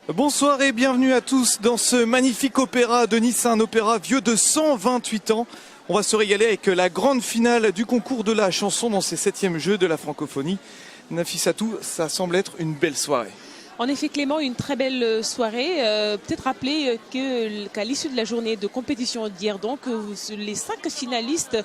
Bonsoir et bienvenue à tous dans ce magnifique opéra de Nice, un opéra vieux de 128 ans. On va se régaler avec la grande finale du concours de la chanson dans ces 7e Jeux de la francophonie. Nafissatou, ça semble être une belle soirée. En effet, Clément, une très belle soirée. Peut-être rappeler qu'à l'issue de la journée de compétition d'hier, donc, les 5 finalistes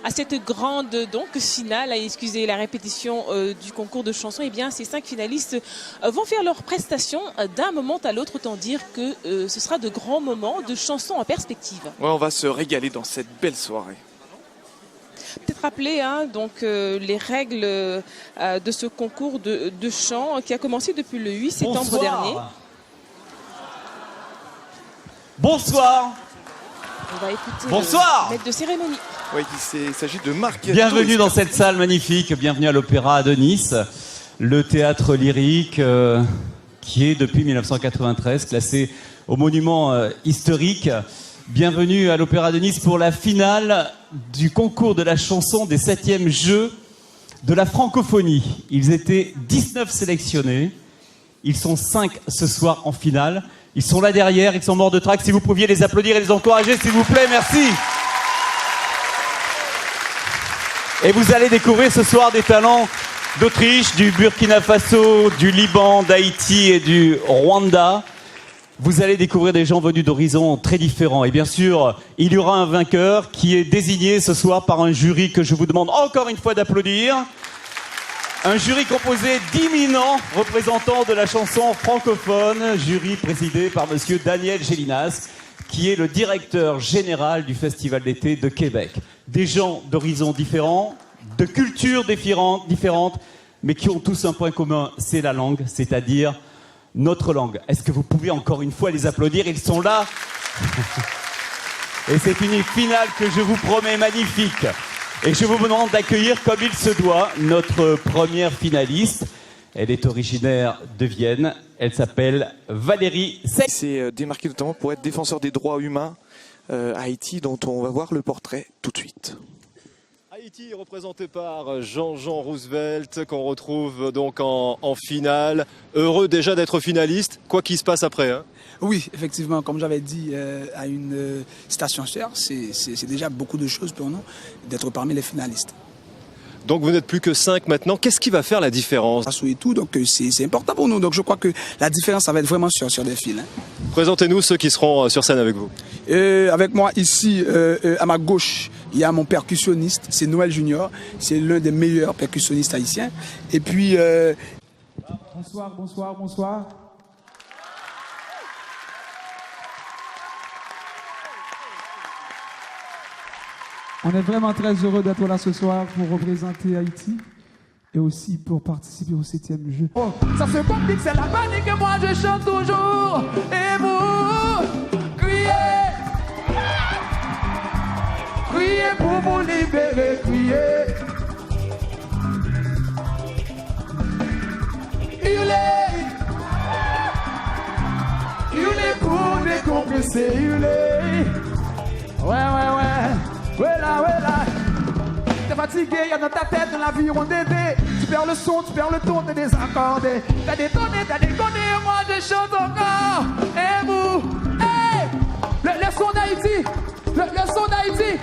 à cette grande finale, excusez la répétition du concours de chansons, eh bien, ces 5 finalistes vont faire leur prestation d'un moment à l'autre, autant dire que ce sera de grands moments de chansons en perspective. Ouais, on va se régaler dans cette belle soirée. Peut-être rappeler les règles de ce concours de chant qui a commencé depuis le 8 septembre dernier. Bonsoir. On va écouter Bonsoir. le maître de cérémonie. Oui, il s'agit de Marc. Bienvenue dans cette salle magnifique, bienvenue à l'Opéra de Nice, le théâtre lyrique qui est depuis 1993 classé au monument historique. Bienvenue à l'Opéra de Nice pour la finale du concours de la chanson des 7e Jeux de la francophonie. Ils étaient 19 sélectionnés. Ils sont 5 ce soir en finale. Ils sont là derrière, ils sont morts de trac. Si vous pouviez les applaudir et les encourager, s'il vous plaît, merci. Et vous allez découvrir ce soir des talents d'Autriche, du Burkina Faso, du Liban, d'Haïti et du Rwanda. Vous allez découvrir des gens venus d'horizons très différents. Et bien sûr, il y aura un vainqueur qui est désigné ce soir par un jury que je vous demande encore une fois d'applaudir. Un jury composé d'éminents représentants de la chanson francophone. Jury présidé par monsieur Daniel Gélinas, qui est le directeur général du Festival d'été de Québec. Des gens d'horizons différents, de cultures différentes, mais qui ont tous un point commun, c'est la langue, c'est-à-dire notre langue. Est-ce que vous pouvez encore une fois les applaudir? Ils sont là. Et c'est une finale que je vous promets magnifique. Et je vous demande d'accueillir comme il se doit notre première finaliste. Elle est originaire de Vienne. Elle s'appelle Valérie Sey. Il s'est démarqué notamment pour être défenseur des droits humains à Haïti, dont on va voir le portrait tout de suite. Haïti représenté par Jean-Jean Roosevelt, qu'on retrouve donc en finale. Heureux déjà d'être finaliste, quoi qu'il se passe après. Hein. Oui, effectivement, comme j'avais dit à une station sœur, c'est déjà beaucoup de choses pour nous d'être parmi les finalistes. Donc vous n'êtes plus que 5 maintenant. Qu'est-ce qui va faire la différence? Et tout, donc c'est important pour nous. Donc je crois que la différence, ça va être vraiment sur des fils. Hein. Présentez-nous ceux qui seront sur scène avec vous. Avec moi ici, à ma gauche, il y a mon percussionniste, c'est Noël Junior. C'est l'un des meilleurs percussionnistes haïtiens. Et puis... Bonsoir, bonsoir, bonsoir. On est vraiment très heureux d'être là ce soir pour représenter Haïti et aussi pour participer au 7e jeu. Oh, ça se complique, c'est la panique et moi je chante toujours. Et vous, criez, criez pour vous libérer, criez. Hurlez pour décompresser, hurlez. Ouais. Ouais là. T'es fatigué, y'a dans ta tête, dans la vie on dédé. Tu perds le son, tu perds le ton, t'es désaccordé. T'as déconné, moi je chante encore. Et vous, hey, le son d'Haïti, le son d'Haïti.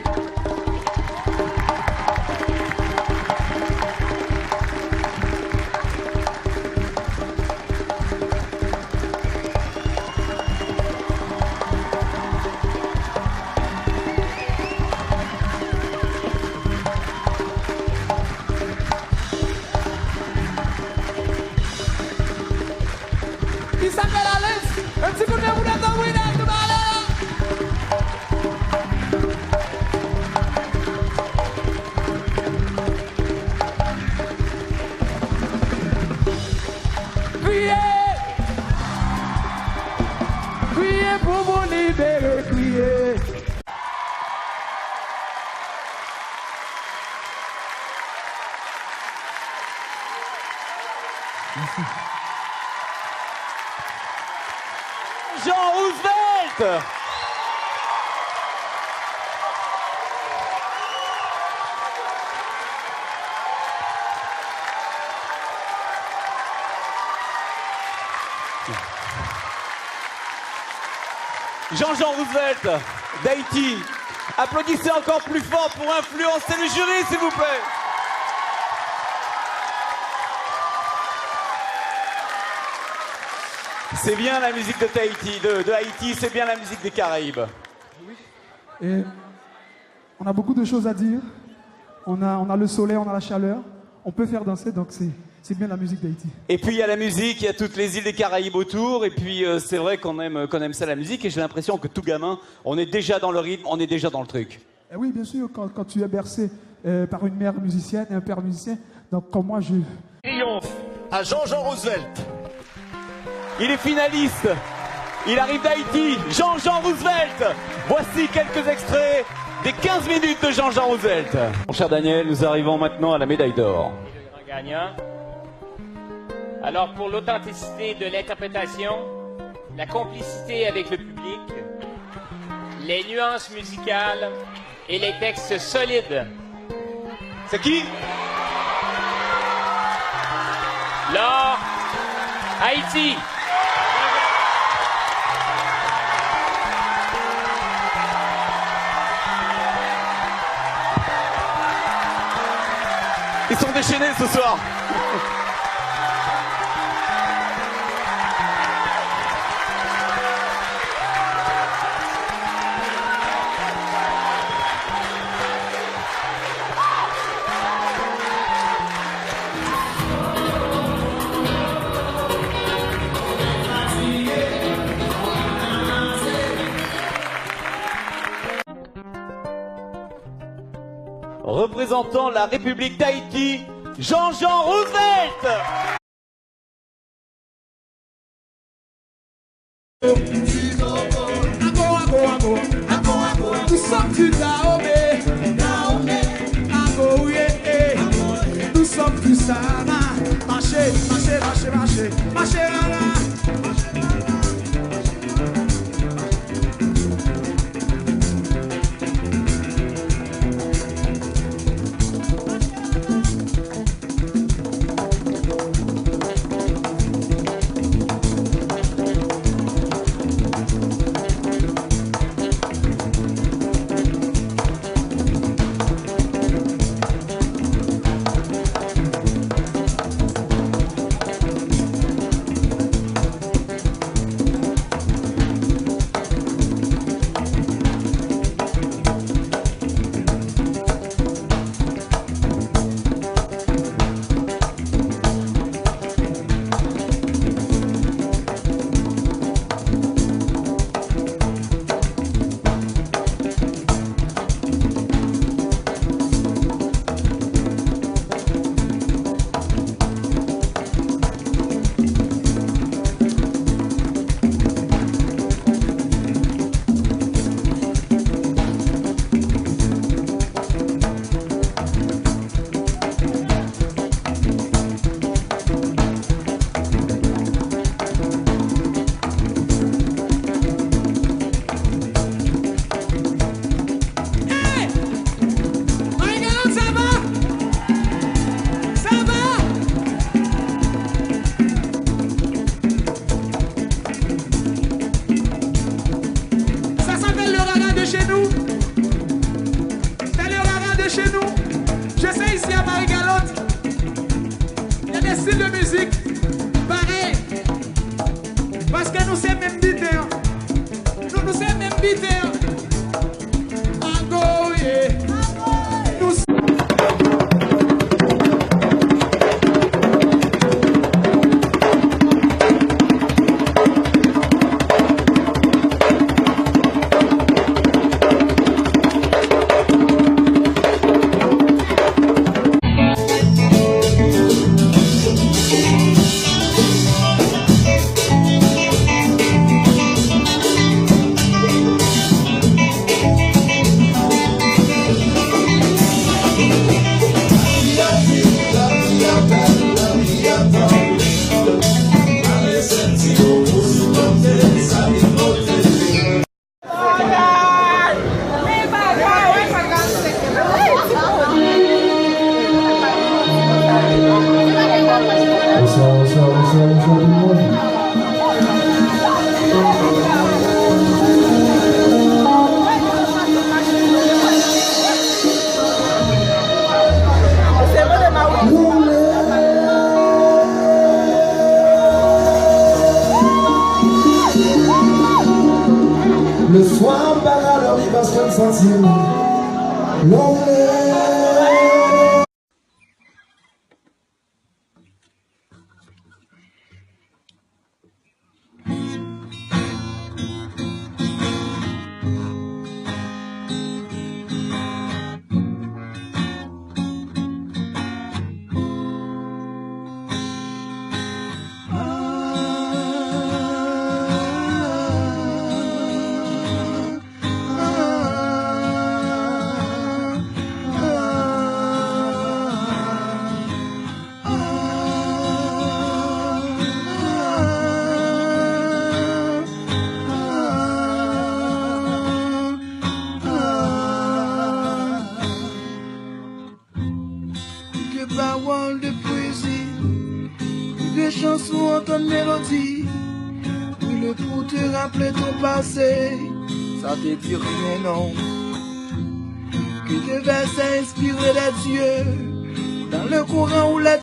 Il s'appelle Alex. Un petit coup de roulette en winner, tout à l'heure. Criez pour vous libérer, criez. Merci. Jean Roosevelt. Jean-Jean Roosevelt d'Haïti. Applaudissez encore plus fort pour influencer le jury, s'il vous plaît. C'est bien la musique de Tahiti, de Haïti, c'est bien la musique des Caraïbes. Et on a beaucoup de choses à dire. On a le soleil, on a la chaleur. On peut faire danser, donc c'est bien la musique d'Haïti. Et puis il y a la musique, il y a toutes les îles des Caraïbes autour. Et puis c'est vrai qu'on aime ça la musique. Et j'ai l'impression que tout gamin, on est déjà dans le rythme, on est déjà dans le truc. Et oui, bien sûr, quand tu es bercé par une mère musicienne et un père musicien, donc comme moi, Triomphe à Jean-Jean Roosevelt. Il est finaliste. Il arrive d'Haïti, Jean-Jean Roosevelt. Voici quelques extraits des 15 minutes de Jean-Jean Roosevelt. Mon cher Daniel, nous arrivons maintenant à la médaille d'or. Gagnant. Alors pour l'authenticité de l'interprétation, la complicité avec le public, les nuances musicales et les textes solides. C'est qui? L'or, Haïti. Ils sont déchaînés ce soir. Représentant la République d'Haïti, Jean-Jean Roosevelt. Nous sommes tous ça, marchez, marchez, marchez, marchez, marchez là. des chansons, entendre mélodie. Brûle pour te rappeler ton passé. Ça te dit rien, non. Que tes versets inspirent les dieux. Dans le courant où la